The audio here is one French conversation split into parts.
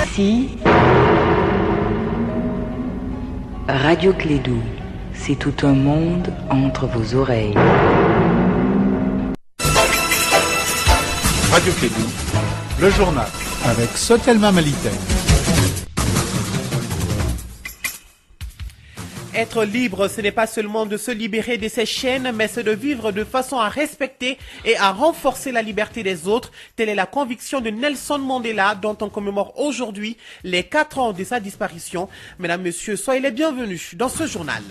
Ici, Radio Clédou, c'est tout un monde entre vos oreilles. Radio Clédou, le journal, avec Sotelma Malitaire. Être libre, ce n'est pas seulement de se libérer de ses chaînes, mais c'est de vivre de façon à respecter et à renforcer la liberté des autres. Telle est la conviction de Nelson Mandela, dont on commémore aujourd'hui les 4 ans de sa disparition. Mesdames, Messieurs, soyez les bienvenus dans ce journal.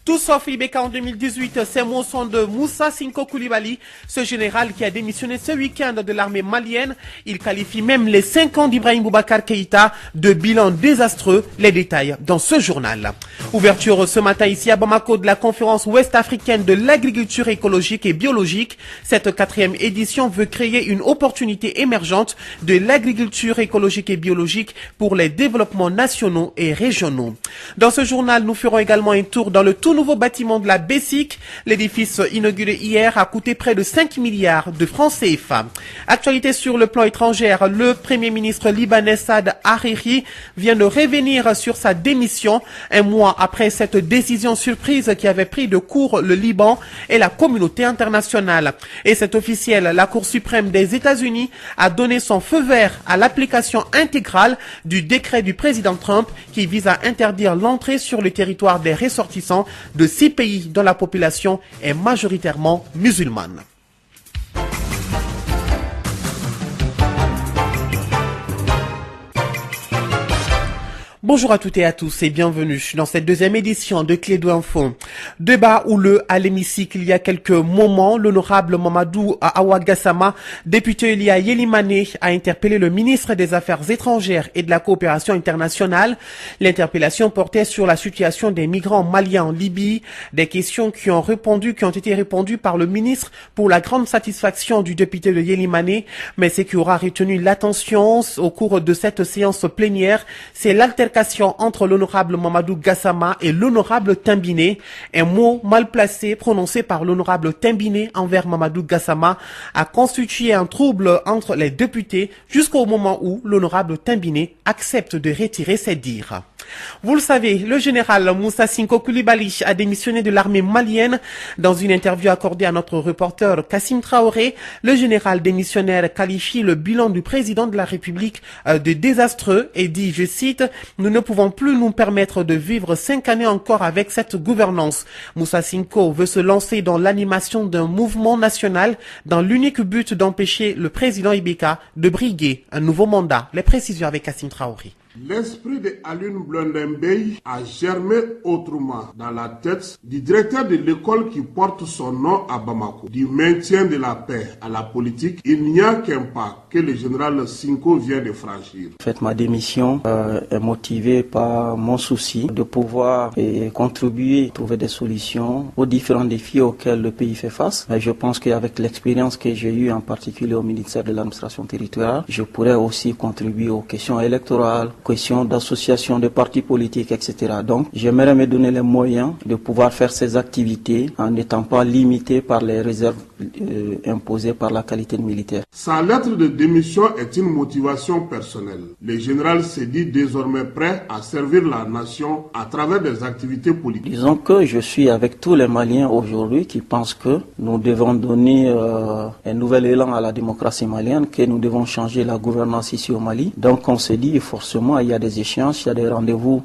Tout sauf Ibeka en 2018, ces mots sont de Moussa Sinko Koulibaly, ce général qui a démissionné ce week-end de l'armée malienne. Il qualifie même les 5 ans d'Ibrahim Boubacar Keïta de bilan désastreux. Les détails dans ce journal. Ouverture ce matin ici à Bamako de la conférence ouest-africaine de l'agriculture écologique et biologique. Cette 4e édition veut créer une opportunité émergente de l'agriculture écologique et biologique pour les développements nationaux et régionaux. Dans ce journal, nous ferons également un tour dans le tout nouveau bâtiment de la BESIC. L'édifice inauguré hier a coûté près de 5 milliards de francs CFA. Actualité sur le plan étranger, le premier ministre libanais Saad Hariri vient de revenir sur sa démission un mois après cette décision surprise qui avait pris de court le Liban et la communauté internationale. Et c'est officiel, la Cour suprême des États-Unis a donné son feu vert à l'application intégrale du décret du président Trump qui vise à interdire l'entrée sur le territoire des ressortissants de 6 pays dont la population est majoritairement musulmane. Bonjour à toutes et à tous et bienvenue dans cette 2e édition de Clédou Info. Débat houleux à l'hémicycle il y a quelques moments. L'honorable Mamadou Awa Gassama, député Elia Yelimane, a interpellé le ministre des Affaires étrangères et de la coopération internationale. L'interpellation portait sur la situation des migrants maliens en Libye. Des questions qui ont été répondues par le ministre pour la grande satisfaction du député de Yelimane. Mais ce qui aura retenu l'attention au cours de cette séance plénière, c'est l'altercation entre l'honorable Mamadou Gassama et l'honorable Tembiné. Un mot mal placé prononcé par l'honorable Tembiné envers Mamadou Gassama a constitué un trouble entre les députés jusqu'au moment où l'honorable Tembiné accepte de retirer ses dires. Vous le savez, le général Moussa Sinko Koulibaly a démissionné de l'armée malienne. Dans une interview accordée à notre reporter Kassim Traoré, le général démissionnaire qualifie le bilan du président de la République de désastreux et dit, je cite, « Nous ne pouvons plus nous permettre de vivre 5 années encore avec cette gouvernance. » Moussa Sinko veut se lancer dans l'animation d'un mouvement national dans l'unique but d'empêcher le président Ibeka de briguer un nouveau mandat. Les précisions avec Kassim Traoré. L'esprit de Alioune Blondin Beye a germé autrement dans la tête du directeur de l'école qui porte son nom à Bamako. Du maintien de la paix à la politique, il n'y a qu'un pas que le général Sinko vient de franchir. En fait, ma démission est motivée par mon souci de pouvoir contribuer, trouver des solutions aux différents défis auxquels le pays fait face. Je pense qu'avec l'expérience que j'ai eue, en particulier au ministère de l'administration territoriale, je pourrais aussi contribuer aux questions électorales, question d'association de partis politiques, etc. Donc, j'aimerais me donner les moyens de pouvoir faire ces activités en n'étant pas limité par les réserves imposées par la qualité de militaire. Sa lettre de démission est une motivation personnelle. Le général se dit désormais prêt à servir la nation à travers des activités politiques. Disons que je suis avec tous les Maliens aujourd'hui qui pensent que nous devons donner un nouvel élan à la démocratie malienne, que nous devons changer la gouvernance ici au Mali. Donc, on se dit forcément il y a des échéances, il y a des rendez-vous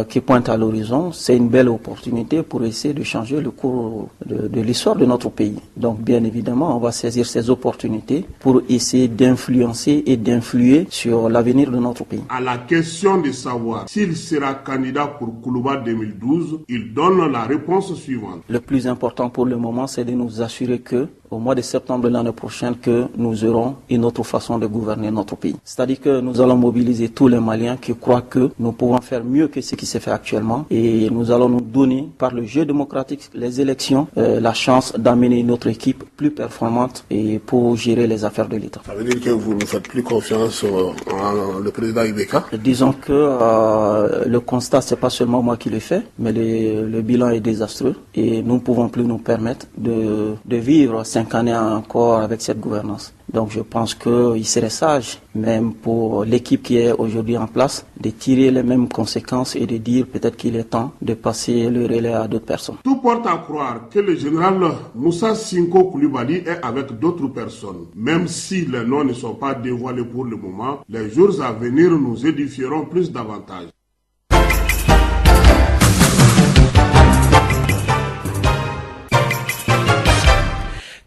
qui pointent à l'horizon. C'est une belle opportunité pour essayer de changer le cours de l'histoire de notre pays. Donc bien évidemment, on va saisir ces opportunités pour essayer d'influencer et d'influer sur l'avenir de notre pays. À la question de savoir s'il sera candidat pour Koulouba 2012, il donne la réponse suivante. Le plus important pour le moment, c'est de nous assurer que au mois de septembre de l'année prochaine, que nous aurons une autre façon de gouverner notre pays. C'est-à-dire que nous allons mobiliser tous les Maliens qui croient que nous pouvons faire mieux que ce qui se fait actuellement et nous allons nous donner, par le jeu démocratique, les élections, la chance d'amener notre équipe plus performante et pour gérer les affaires de l'État. Ça veut dire que vous ne faites plus confiance en le président Ibeka? Disons que le constat, c'est pas seulement moi qui le fais, mais le bilan est désastreux et nous ne pouvons plus nous permettre de vivre 5 5 années encore avec cette gouvernance. Donc je pense qu'il serait sage, même pour l'équipe qui est aujourd'hui en place, de tirer les mêmes conséquences et de dire peut-être qu'il est temps de passer le relais à d'autres personnes. Tout porte à croire que le général Moussa Sinko Koulibaly est avec d'autres personnes. Même si les noms ne sont pas dévoilés pour le moment, les jours à venir nous édifieront plus davantage.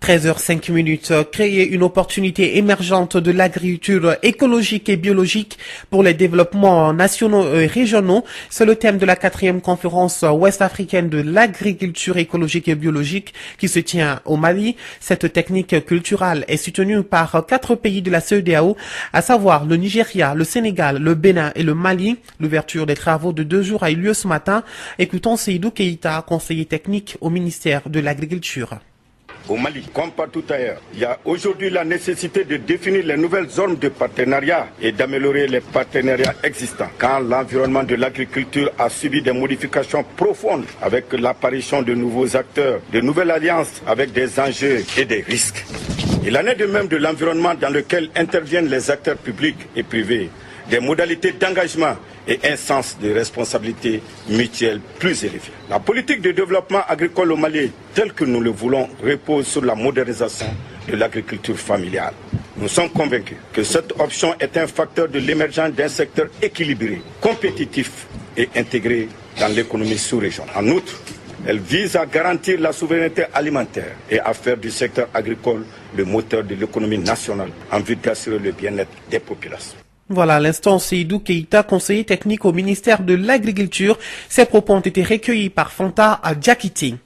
13h05, créer une opportunité émergente de l'agriculture écologique et biologique pour les développements nationaux et régionaux. C'est le thème de la 4e conférence ouest-africaine de l'agriculture écologique et biologique qui se tient au Mali. Cette technique culturelle est soutenue par 4 pays de la CEDEAO, à savoir le Nigeria, le Sénégal, le Bénin et le Mali. L'ouverture des travaux de 2 jours a eu lieu ce matin. Écoutons Seydou Keïta, conseiller technique au ministère de l'Agriculture. Au Mali, comme partout ailleurs, il y a aujourd'hui la nécessité de définir les nouvelles zones de partenariat et d'améliorer les partenariats existants. Quand l'environnement de l'agriculture a subi des modifications profondes avec l'apparition de nouveaux acteurs, de nouvelles alliances avec des enjeux et des risques. Il en est de même de l'environnement dans lequel interviennent les acteurs publics et privés, des modalités d'engagement et un sens de responsabilité mutuelle plus élevé. La politique de développement agricole au Mali, telle que nous le voulons, repose sur la modernisation de l'agriculture familiale. Nous sommes convaincus que cette option est un facteur de l'émergence d'un secteur équilibré, compétitif et intégré dans l'économie sous-régionale. En outre, elle vise à garantir la souveraineté alimentaire et à faire du secteur agricole le moteur de l'économie nationale en vue d'assurer le bien-être des populations. Voilà, à l'instant, Seydou Keïta, conseiller technique au ministère de l'Agriculture. Ces propos ont été recueillis par Fanta Diakité.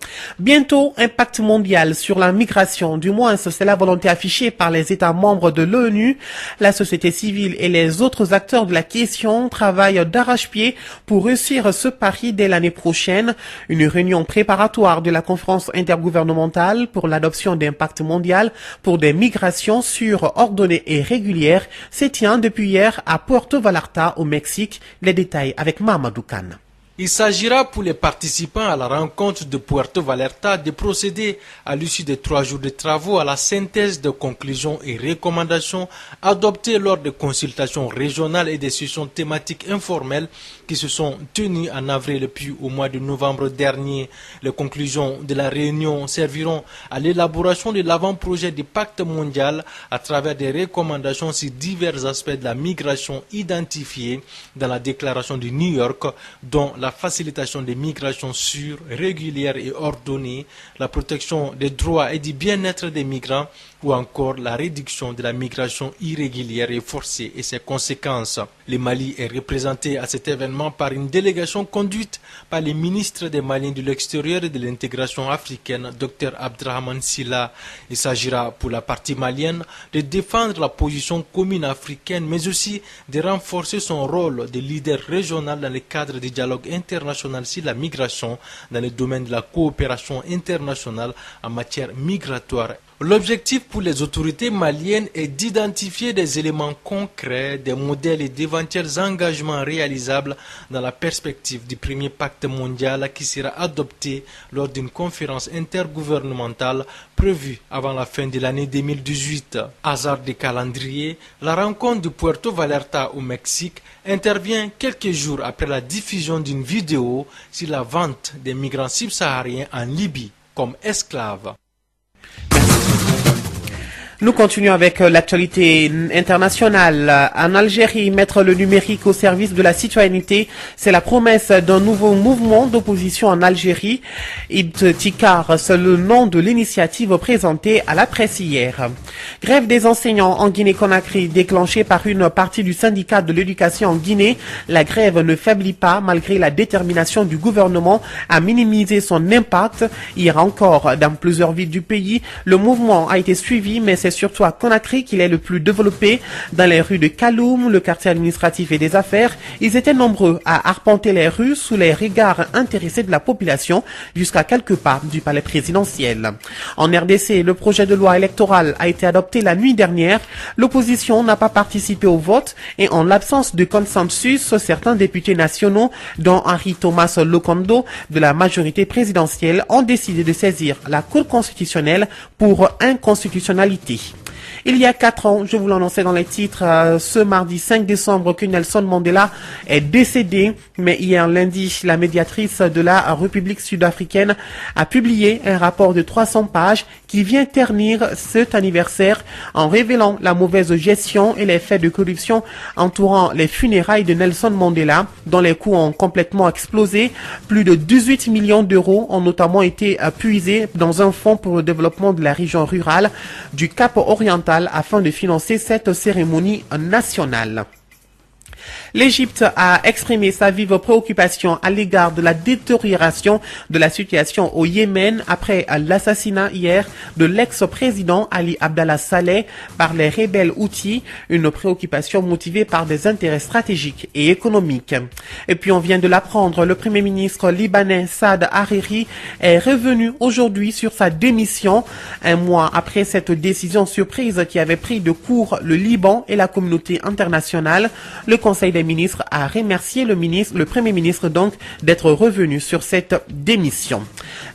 Bientôt, impact mondial sur la migration. Du moins, c'est la volonté affichée par les États membres de l'ONU. La société civile et les autres acteurs de la question travaillent d'arrache-pied pour réussir ce pari dès l'année prochaine. Une réunion préparatoire de la conférence intergouvernementale pour l'adoption d'impact mondial pour des migrations sûres, ordonnées et régulières se tient depuis hier à Puerto Vallarta au Mexique. Les détails avec Mamadou Kane. Il s'agira pour les participants à la rencontre de Puerto Vallarta de procéder à l'issue des 3 jours de travaux à la synthèse de conclusions et recommandations adoptées lors des consultations régionales et des sessions thématiques informelles qui se sont tenues en avril puis au mois de novembre dernier. Les conclusions de la réunion serviront à l'élaboration de l'avant-projet du pacte mondial à travers des recommandations sur divers aspects de la migration identifiés dans la déclaration de New York, dont la facilitation des migrations sûres, régulières et ordonnées, la protection des droits et du bien-être des migrants ou encore la réduction de la migration irrégulière et forcée et ses conséquences. Le Mali est représenté à cet événement par une délégation conduite par le ministre des Maliens de l'extérieur et de l'intégration africaine, Dr Abdrahman Silla. Il s'agira pour la partie malienne de défendre la position commune africaine, mais aussi de renforcer son rôle de leader régional dans le cadre du dialogue international sur la migration dans le domaine de la coopération internationale en matière migratoire. L'objectif pour les autorités maliennes est d'identifier des éléments concrets, des modèles et d'éventuels engagements réalisables dans la perspective du premier pacte mondial qui sera adopté lors d'une conférence intergouvernementale prévue avant la fin de l'année 2018. Hasard de calendrier, la rencontre de Puerto Vallarta au Mexique intervient quelques jours après la diffusion d'une vidéo sur la vente des migrants subsahariens en Libye comme esclaves. Nous continuons avec l'actualité internationale. En Algérie, mettre le numérique au service de la citoyenneté, c'est la promesse d'un nouveau mouvement d'opposition en Algérie. Ibtikar, c'est le nom de l'initiative présentée à la presse hier. Grève des enseignants en Guinée-Conakry déclenchée par une partie du syndicat de l'éducation en Guinée. La grève ne faiblit pas malgré la détermination du gouvernement à minimiser son impact. Hier encore, dans plusieurs villes du pays, le mouvement a été suivi, mais c'est c'est surtout à Conakry qu'il est le plus développé. Dans les rues de Kaloum, le quartier administratif et des affaires, ils étaient nombreux à arpenter les rues sous les regards intéressés de la population jusqu'à quelques pas du palais présidentiel. En RDC, le projet de loi électorale a été adopté la nuit dernière. L'opposition n'a pas participé au vote et en l'absence de consensus, certains députés nationaux, dont Henri Thomas Lokondo de la majorité présidentielle, ont décidé de saisir la Cour constitutionnelle pour inconstitutionnalité. Il y a 4 ans, je vous l'annonçais dans les titres, ce mardi 5 décembre, que Nelson Mandela est décédé. Mais hier lundi, la médiatrice de la République sud-africaine a publié un rapport de 300 pages qui vient ternir cet anniversaire en révélant la mauvaise gestion et les faits de corruption entourant les funérailles de Nelson Mandela, dont les coûts ont complètement explosé. Plus de 18 millions d'euros ont notamment été puisés dans un fonds pour le développement de la région rurale du Cap oriental afin de financer cette cérémonie nationale. L'Égypte a exprimé sa vive préoccupation à l'égard de la détérioration de la situation au Yémen après l'assassinat hier de l'ex-président Ali Abdallah Saleh par les rebelles Houthis, une préoccupation motivée par des intérêts stratégiques et économiques. Et puis on vient de l'apprendre, le premier ministre libanais Saad Hariri est revenu aujourd'hui sur sa démission, un mois après cette décision surprise qui avait pris de court le Liban et la communauté internationale. Le Conseil des ministres a remercié le Premier ministre donc d'être revenu sur cette démission.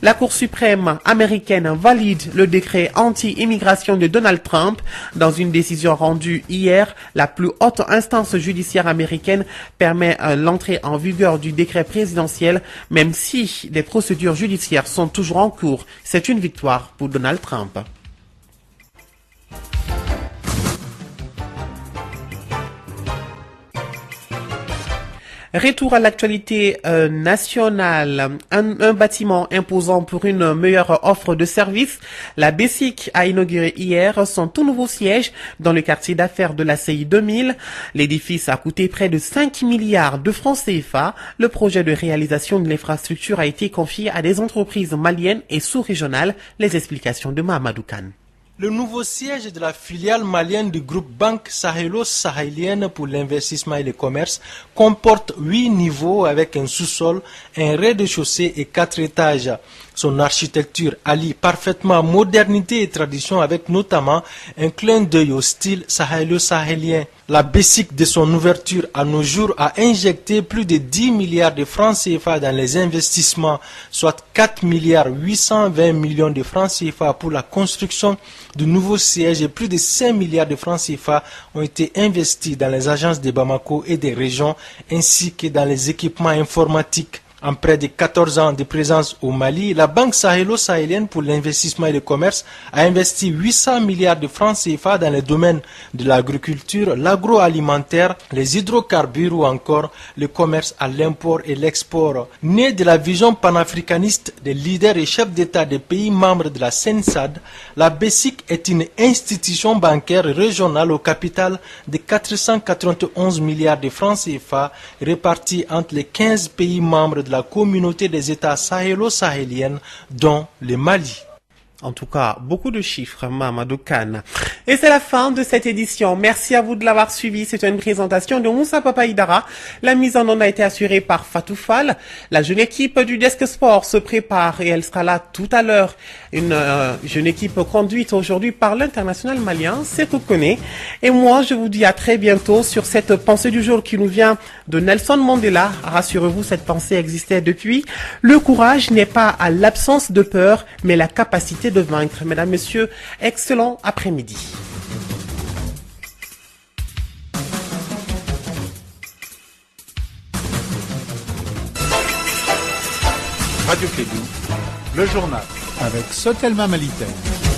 La Cour suprême américaine valide le décret anti-immigration de Donald Trump. Dans une décision rendue hier, la plus haute instance judiciaire américaine permet l'entrée en vigueur du décret présidentiel, même si des procédures judiciaires sont toujours en cours. C'est une victoire pour Donald Trump. Retour à l'actualité nationale. Un bâtiment imposant pour une meilleure offre de services. La BESIC a inauguré hier son tout nouveau siège dans le quartier d'affaires de la CI 2000. L'édifice a coûté près de 5 milliards de francs CFA. Le projet de réalisation de l'infrastructure a été confié à des entreprises maliennes et sous-régionales. Les explications de Mahamadou Kane. Le nouveau siège de la filiale malienne du groupe Banque Sahélo-Sahélienne pour l'investissement et le commerce comporte 8 niveaux avec un sous-sol, un rez-de-chaussée et 4 étages. Son architecture allie parfaitement modernité et tradition avec notamment un clin d'œil au style sahélo-sahélien. La BESIC de son ouverture à nos jours a injecté plus de 10 milliards de francs CFA dans les investissements, soit 4 milliards 820 millions de francs CFA pour la construction de nouveaux sièges et plus de 5 milliards de francs CFA ont été investis dans les agences de Bamako et des régions ainsi que dans les équipements informatiques. En près de 14 ans de présence au Mali, la Banque sahélo-sahélienne pour l'investissement et le commerce a investi 800 milliards de francs CFA dans les domaines de l'agriculture, l'agroalimentaire, les hydrocarbures ou encore le commerce à l'import et l'export. Né de la vision panafricaniste des leaders et chefs d'État des pays membres de la CENSAD, la BESIC est une institution bancaire régionale au capital de 491 milliards de francs CFA répartis entre les 15 pays membres de la communauté des États sahélo-sahéliennes, dont le Mali. En tout cas, beaucoup de chiffres, Mahamadou Kane. Et c'est la fin de cette édition. Merci à vous de l'avoir suivi. C'est une présentation de Moussa Papaïdara. La mise en onde a été assurée par Fatou Fall. La jeune équipe du Desk Sport se prépare et elle sera là tout à l'heure. Une jeune équipe conduite aujourd'hui par l'international malien, Sékou Kone. Et moi, je vous dis à très bientôt sur cette pensée du jour qui nous vient de Nelson Mandela. Rassurez-vous, cette pensée existait depuis. Le courage n'est pas à l'absence de peur, mais la capacité de vaincre. Mesdames, Messieurs, excellent après-midi. Radio Clédou, le journal avec Sotelma Malitaire.